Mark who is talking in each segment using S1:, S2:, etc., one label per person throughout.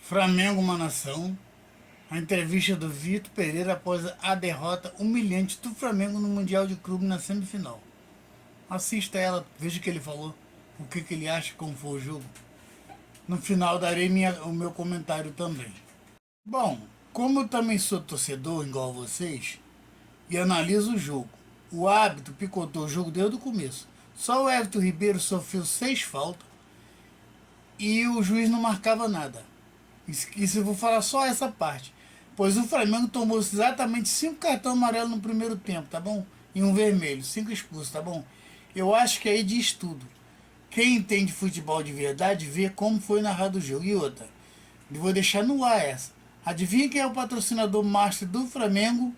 S1: Flamengo, uma nação. A entrevista do Vitor Pereira após a derrota humilhante do Flamengo no Mundial de Clube na semifinal. Assista ela, veja o que ele falou, o que ele acha, como foi o jogo. No final darei o meu comentário também. Bom, como eu também sou torcedor, igual vocês, e analiso o jogo, o árbitro picotou o jogo desde o começo. Só o Everton Ribeiro sofreu 6 faltas e o juiz não marcava nada. Isso eu vou falar só essa parte. Pois o Flamengo tomou exatamente 5 cartões amarelos no primeiro tempo, tá bom? E um vermelho, 5 expulsos, tá bom? Eu acho que aí diz tudo. Quem entende futebol de verdade vê como foi narrado o jogo. E outra, eu vou deixar no ar essa. Adivinha quem é o patrocinador master do Flamengo?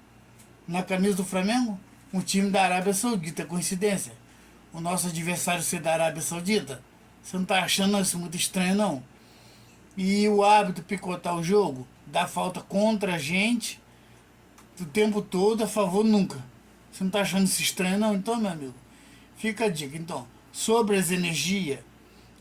S1: Na camisa do Flamengo? Um time da Arábia Saudita, coincidência? O nosso adversário ser da Arábia Saudita? Você não tá achando isso muito estranho, não? E o árbitro picotar o jogo, dar falta contra a gente, o tempo todo, a favor nunca. Você não tá achando isso estranho, não? Então, meu amigo, fica a dica. Então, sobre as energias,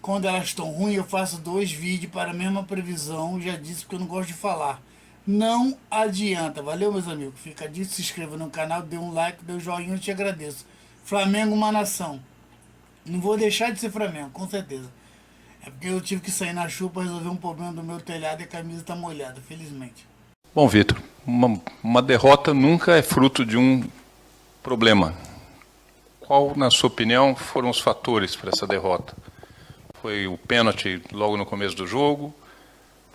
S1: quando elas estão ruins, eu faço 2 vídeos para a mesma previsão. Já disse porque eu não gosto de falar. Não adianta. Valeu, meus amigos? Fica a dica, se inscreva no canal, dê um like, dê um joinha, eu te agradeço. Flamengo, uma nação. Não vou deixar de ser Flamengo, com certeza. É porque eu tive que sair na chuva para resolver um problema do meu telhado e a camisa está molhada, felizmente.
S2: Bom, Vitor, uma derrota nunca é fruto de um problema. Qual, na sua opinião, foram os fatores para essa derrota? Foi o pênalti logo no começo do jogo?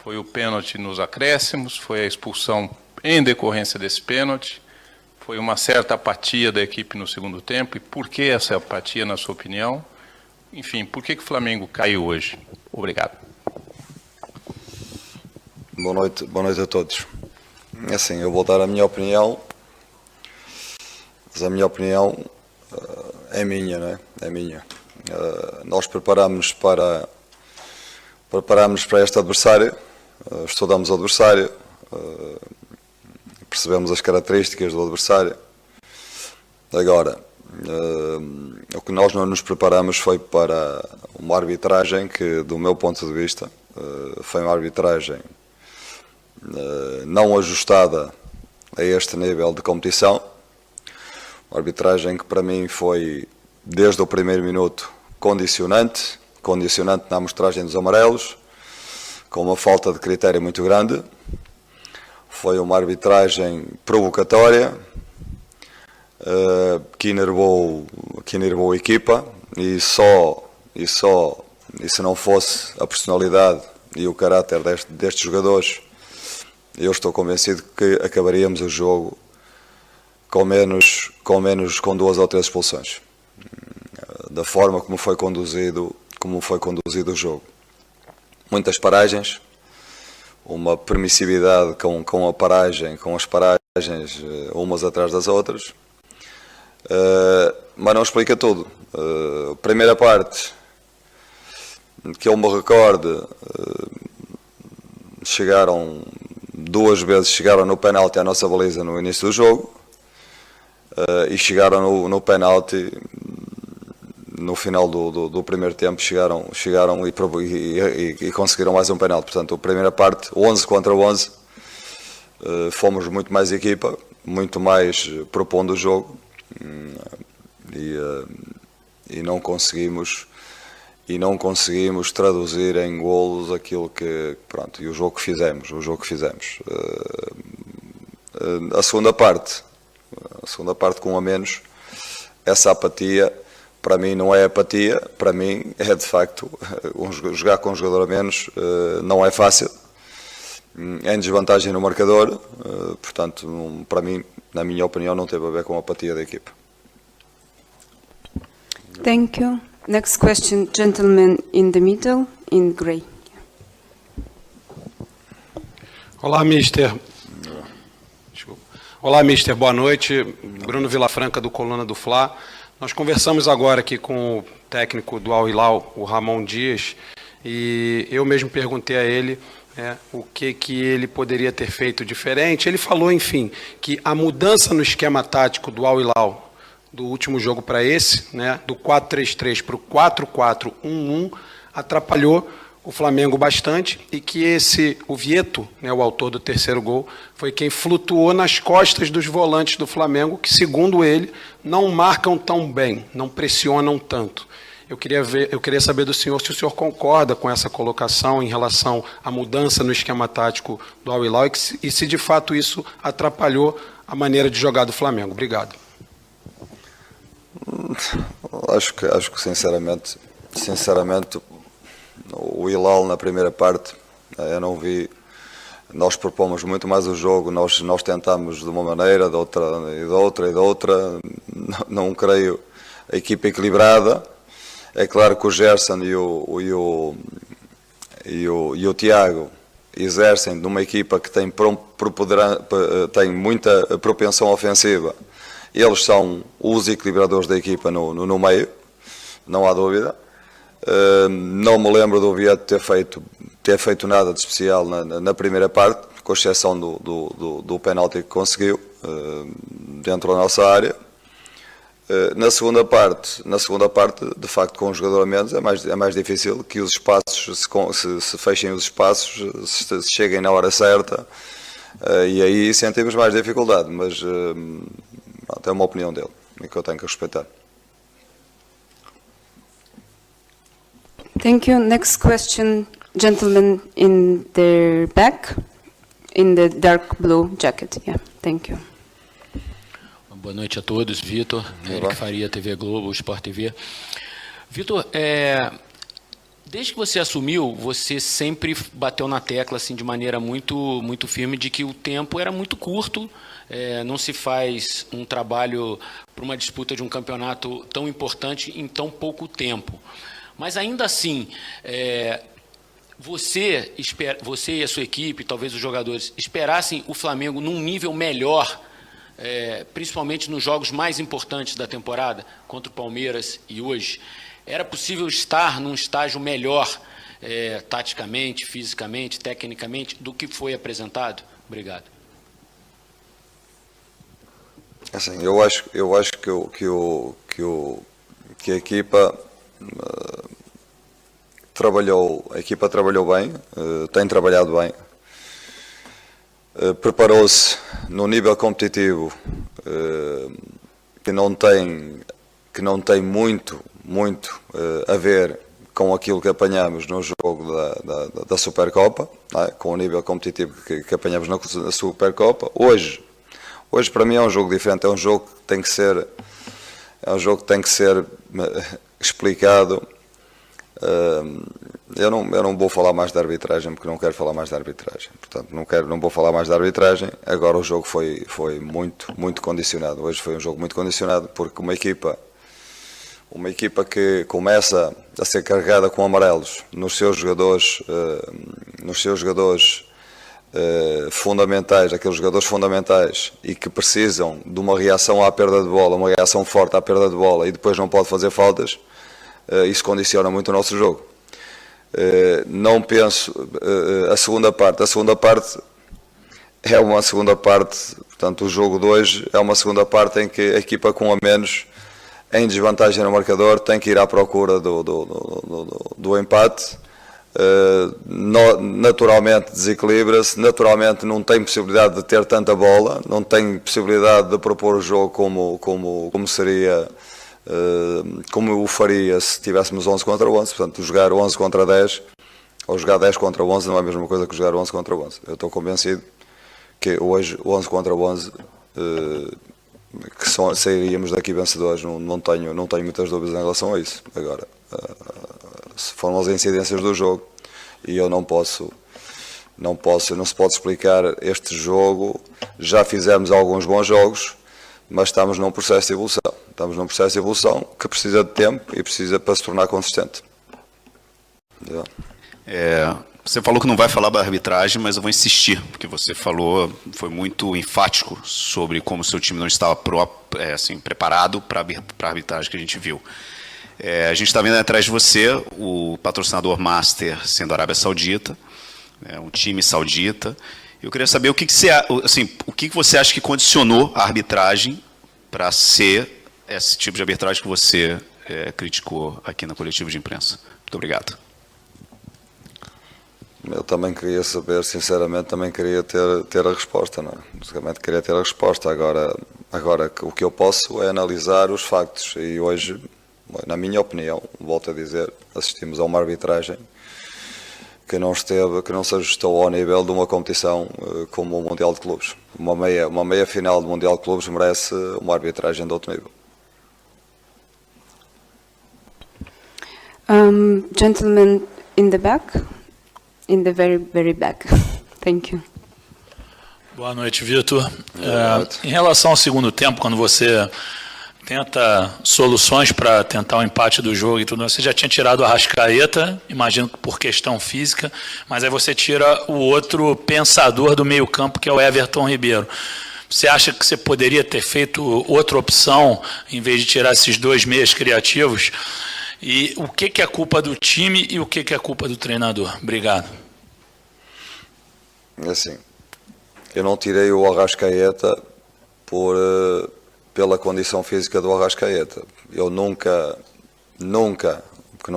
S2: Foi o pênalti nos acréscimos? Foi a expulsão em decorrência desse pênalti? Foi uma certa apatia da equipe no segundo tempo? E por que essa apatia, na sua opinião? Enfim, por que o Flamengo caiu hoje? Obrigado.
S3: Boa noite a todos. É assim, eu vou dar a minha opinião, mas a minha opinião é minha, não é? É minha. Nós preparamos para este adversário, estudamos o adversário, percebemos as características do adversário. Agora, o que nós não nos preparamos foi para uma arbitragem que, do meu ponto de vista, foi uma arbitragem não ajustada a este nível de competição. Uma arbitragem que para mim foi, desde o primeiro minuto, condicionante na amostragem dos amarelos, com uma falta de critério muito grande. Foi uma arbitragem provocatória, que enervou a equipa, e se não fosse a personalidade e o caráter destes jogadores, eu estou convencido que acabaríamos o jogo com 2 ou 3 expulsões, da forma como foi conduzido o jogo. Muitas paragens, uma permissividade com as paragens umas atrás das outras, mas não explica tudo. A primeira parte, que eu me recorde, chegaram 2 vezes no penalti à nossa baliza no início do jogo, e chegaram no penalti no final do primeiro tempo, chegaram e conseguiram mais um penalti. Portanto, a primeira parte, 11 contra 11, fomos muito mais equipa, muito mais propondo o jogo, e não conseguimos traduzir em golos aquilo que, pronto, e o jogo que fizemos. A segunda parte com a menos, essa apatia, para mim não é apatia, para mim é de facto, jogar com um jogador a menos não é fácil, em desvantagem no marcador, portanto, para mim, na minha opinião, não teve a ver com a apatia da equipa.
S4: Thank you. Next question, gentleman in the middle, in grey.
S5: Olá, mister. Olá, mister. Boa noite. Bruno Vilafranca, do Coluna do Fla. Nós conversamos agora aqui com o técnico do Al Hilal, o Ramon Dias, e eu mesmo perguntei a ele o que ele poderia ter feito diferente. Ele falou, enfim, que a mudança no esquema tático do Al Hilal do último jogo para esse, do 4-3-3 para o 4-4-1-1, atrapalhou o Flamengo bastante e que o Vieto, né, o autor do terceiro gol, foi quem flutuou nas costas dos volantes do Flamengo, que, segundo ele, não marcam tão bem, não pressionam tanto. Eu queria saber do senhor se o senhor concorda com essa colocação em relação à mudança no esquema tático do Al Hilal e se de fato isso atrapalhou a maneira de jogar do Flamengo. Obrigado.
S3: Acho que sinceramente, o Hilal na primeira parte, eu não vi. Nós propomos muito mais o jogo, nós tentamos de uma maneira, de outra e de outra. Não creio a equipa equilibrada. É claro que o Gerson e o Tiago exercem de uma equipa que tem muita propensão ofensiva. Eles são os equilibradores da equipa no meio, não há dúvida. Não me lembro do Vieto ter feito nada de especial na primeira parte, com exceção do penalti que conseguiu dentro da nossa área. Na segunda parte, de facto, com um jogador a menos, é mais difícil que os espaços se fechem os espaços, se cheguem na hora certa, e aí sentimos mais dificuldade, mas é uma opinião dele, e que eu tenho que respeitar.
S4: Thank you. Next question, gentleman in the back, in the dark blue jacket. Yeah, thank you.
S6: Boa noite a todos, Vitor, Eric Faria, TV Globo, Sport TV. Vitor, desde que você assumiu, você sempre bateu na tecla assim, de maneira muito firme de que o tempo era muito curto, não se faz um trabalho para uma disputa de um campeonato tão importante em tão pouco tempo. Mas ainda assim, você e a sua equipe, talvez os jogadores, esperassem o Flamengo num nível melhor, principalmente nos jogos mais importantes da temporada, contra o Palmeiras e hoje. Era possível estar num estágio melhor, taticamente, fisicamente, tecnicamente, do que foi apresentado? Obrigado.
S3: Assim, eu acho que a equipa trabalhou bem, tem trabalhado bem. Preparou-se num nível competitivo que não tem muito a ver com aquilo que apanhamos no jogo da Supercopa, não é? Com o nível competitivo que apanhamos na Supercopa. Hoje para mim é um jogo diferente, é um jogo que tem que ser explicado. Eu não vou falar mais de arbitragem, porque não quero falar mais de arbitragem. Portanto, não vou falar mais de arbitragem. Agora o jogo foi muito condicionado. Hoje foi um jogo muito condicionado, porque uma equipa que começa a ser carregada com amarelos nos seus jogadores fundamentais, aqueles jogadores fundamentais, e que precisam de uma reação à perda de bola, uma reação forte à perda de bola, e depois não pode fazer faltas, isso condiciona muito o nosso jogo. Não penso, a segunda parte é uma segunda parte, portanto o jogo de hoje é uma segunda parte em que a equipa com a menos, em desvantagem no marcador, tem que ir à procura do empate. Naturalmente desequilibra-se, naturalmente não tem possibilidade de ter tanta bola, não tem possibilidade de propor o jogo como seria, como o faria se tivéssemos 11 contra 11, portanto jogar 11 contra 10 ou jogar 10 contra 11 não é a mesma coisa que jogar 11 contra 11. Eu estou convencido que hoje 11 contra 11 que sairíamos daqui vencedores, não tenho muitas dúvidas em relação a isso. Agora, se foram as incidências do jogo, e eu não se pode explicar este jogo. Já fizemos alguns bons jogos, mas estamos num processo de evolução. Que precisa de tempo e precisa para se tornar consistente.
S7: Você falou que não vai falar da arbitragem, mas eu vou insistir, porque você foi muito enfático sobre como o seu time não estava preparado para a arbitragem que a gente viu. A gente está vendo atrás de você o patrocinador master sendo a Arábia Saudita, um time saudita. Eu queria saber o que você acha que condicionou a arbitragem para ser esse tipo de arbitragem que você criticou aqui na coletiva de imprensa. Muito obrigado.
S3: Eu também queria saber, sinceramente, também queria ter a resposta, não é? Basicamente queria ter a resposta. Agora o que eu posso é analisar os factos e hoje, na minha opinião, volto a dizer, assistimos a uma arbitragem que não se ajustou ao nível de uma competição como o Mundial de Clubes. Uma meia final do Mundial de Clubes merece uma arbitragem de outro nível.
S4: Gentleman in the back, in the very, very back. Thank you.
S8: Boa noite, Vitor.
S3: noite.
S8: Em relação ao segundo tempo, quando você tenta soluções para tentar o empate do jogo e tudo, você já tinha tirado o Arrascaeta, imagino que por questão física, mas aí você tira o outro pensador do meio-campo, que é o Everton Ribeiro. Você acha que você poderia ter feito outra opção, em vez de tirar esses dois meias criativos? E o que é culpa do time e o que é culpa do treinador? Obrigado.
S3: Assim, eu não tirei o Arrascaeta pela condição física do Arrascaeta. Eu nunca, porque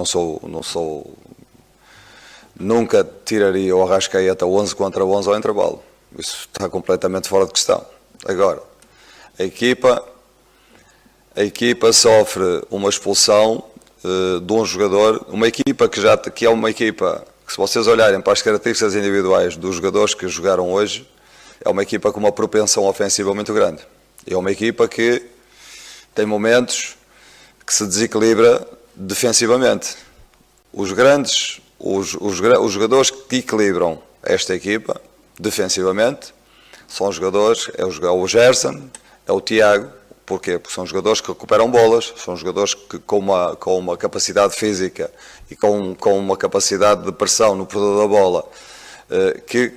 S3: nunca tiraria o Arrascaeta 11 contra 11 ao intervalo. Isso está completamente fora de questão. Agora, a equipa sofre uma expulsão de um jogador, uma equipa que é uma equipa que, se vocês olharem para as características individuais dos jogadores que jogaram hoje, é uma equipa com uma propensão ofensiva muito grande. É uma equipa que tem momentos que se desequilibra defensivamente. Os jogadores que equilibram esta equipa defensivamente são jogadores, é o Gerson, é o Tiago. Porquê? Porque são jogadores que recuperam bolas, são jogadores que com uma capacidade física e com uma capacidade de pressão no perdão da bola que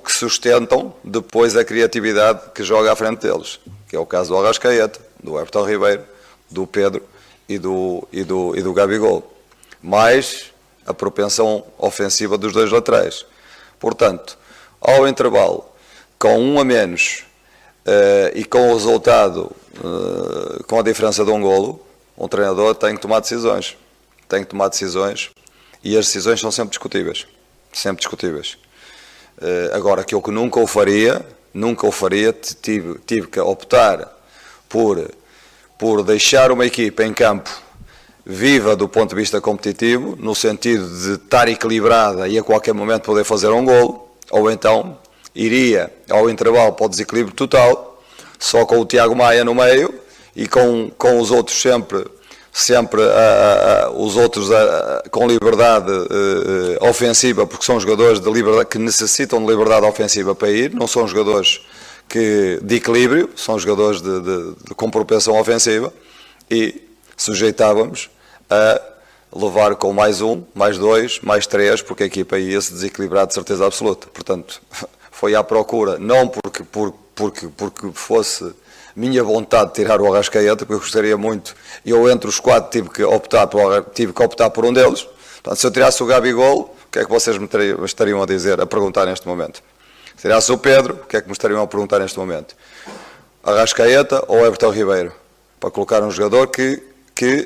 S3: sustentam depois a criatividade que joga à frente deles, que é o caso do Arrascaeta, do Everton Ribeiro, do Pedro e do Gabigol, mais a propensão ofensiva dos dois laterais. Portanto, ao intervalo, com um a menos e com o resultado, com a diferença de um golo, um treinador tem que tomar decisões. E as decisões são sempre discutíveis. Sempre discutíveis. Agora, aquilo que nunca o faria, tive que optar por deixar uma equipa em campo viva do ponto de vista competitivo, no sentido de estar equilibrada e a qualquer momento poder fazer um golo, ou então iria ao intervalo para o desequilíbrio total, só com o Tiago Maia no meio e com os outros sempre os outros com liberdade ofensiva, porque são jogadores de liberdade, que necessitam de liberdade ofensiva para ir, não são jogadores de equilíbrio, são jogadores com propensão ofensiva, e sujeitávamos a levar com mais um, mais dois, mais três, porque a equipa ia se desequilibrar de certeza absoluta. Portanto, foi à procura, não porque fosse minha vontade de tirar o Arrascaeta, porque eu gostaria muito, eu entre os quatro tive que optar por um deles. Portanto, se eu tirasse o Gabigol, o que é que vocês me estariam a dizer, a perguntar neste momento? Se tirasse o Pedro, o que é que me estariam a perguntar neste momento? Arrascaeta ou Everton Ribeiro? Para colocar um jogador que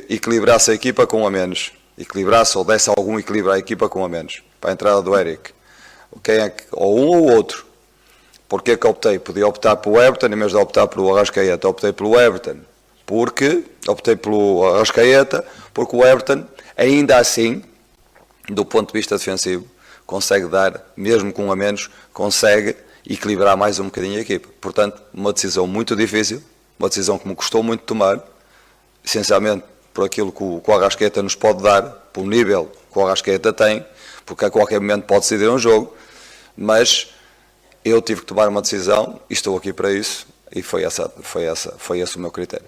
S3: equilibrasse a equipa com um a menos. Equilibrasse ou desse algum equilíbrio à equipa com um a menos. Para a entrada do Eric. Ou um ou outro. Porquê que optei? Podia optar pelo Everton, em vez de optar pelo Arrascaeta, optei pelo Everton. Optei pelo Arrascaeta, porque o Everton, ainda assim, do ponto de vista defensivo, consegue dar, mesmo com um a menos, consegue equilibrar mais um bocadinho a equipa. Portanto, uma decisão muito difícil, uma decisão que me custou muito tomar, essencialmente por aquilo que o Arrascaeta nos pode dar, pelo nível que o Arrascaeta tem, porque a qualquer momento pode decidir um jogo, mas eu tive que tomar uma decisão e estou aqui para isso, e foi esse o meu critério.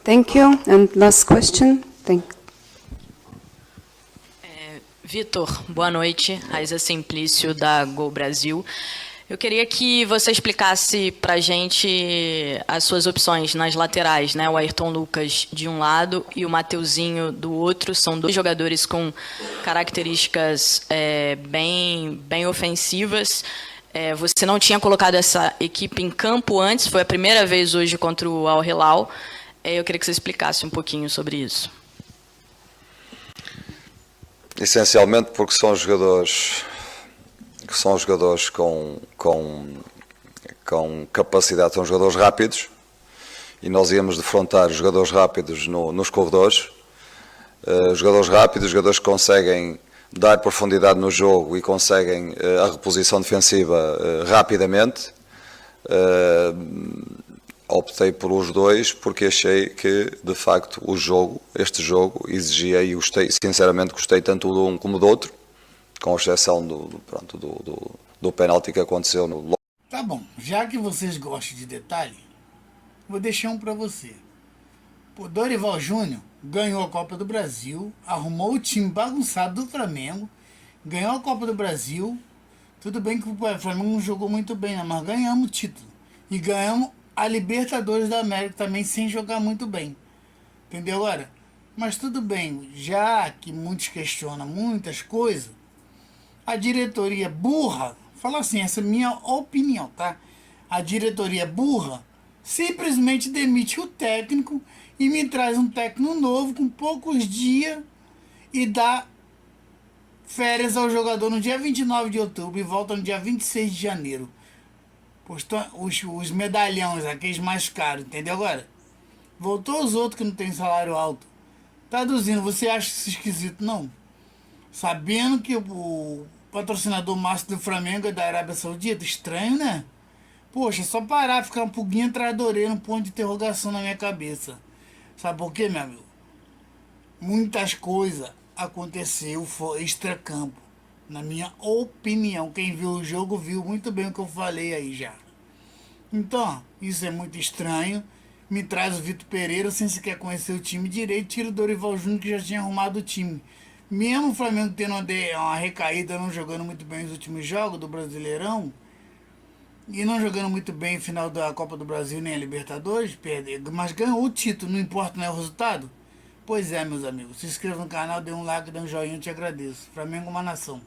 S4: Thank you. And last question.
S9: Vitor, boa noite. Raiza Simplício, da Gol Brasil. Eu queria que você explicasse para a gente as suas opções nas laterais, né? O Ayrton Lucas de um lado e o Mateuzinho do outro. São dois jogadores com características bem ofensivas. Você não tinha colocado essa equipe em campo antes, foi a primeira vez hoje contra o Al Hilal. Eu queria que você explicasse um pouquinho sobre isso.
S3: essencialmente porque são jogadores com capacidade, são jogadores rápidos, e nós íamos defrontar os jogadores rápidos nos corredores, jogadores rápidos, jogadores que conseguem dar profundidade no jogo e conseguem a reposição defensiva rapidamente. Optei por os dois porque achei que, de facto, este jogo exigia, e sinceramente gostei tanto de um como do outro, com exceção do penalti que aconteceu no...
S1: Tá bom, já que vocês gostam de detalhe, vou deixar um para você. O Dorival Júnior ganhou a Copa do Brasil, arrumou o time bagunçado do Flamengo, ganhou a Copa do Brasil. Tudo bem que o Flamengo não jogou muito bem, né? Mas ganhamos o título. E ganhamos a Libertadores da América também sem jogar muito bem. Entendeu agora? Mas tudo bem, já que muitos questionam muitas coisas, a diretoria burra, fala assim, essa é a minha opinião, tá? A diretoria burra simplesmente demite o técnico e me traz um técnico novo com poucos dias e dá férias ao jogador no dia 29 de outubro e volta no dia 26 de janeiro. Os medalhões, aqueles mais caros, entendeu agora? Voltou os outros que não tem salário alto. Traduzindo, você acha isso esquisito, não? Sabendo que o patrocinador máximo do Flamengo é da Arábia Saudita? Estranho, né? Poxa, só parar, ficar um pouquinho atrás da orelha, um ponto de interrogação na minha cabeça. Sabe por quê, meu amigo? Muitas coisas aconteceu extracampo. Na minha opinião, quem viu o jogo viu muito bem o que eu falei aí já. Então, isso é muito estranho. Me traz o Vitor Pereira sem sequer conhecer o time direito. Tira o Dorival Júnior que já tinha arrumado o time. Mesmo o Flamengo tendo uma recaída, não jogando muito bem os últimos jogos do Brasileirão, e não jogando muito bem no final da Copa do Brasil nem a Libertadores, mas ganhou o título, não importa, não é o resultado? Pois é, meus amigos. Se inscreva no canal, dê um like, dê um joinha, eu te agradeço. Flamengo é uma nação.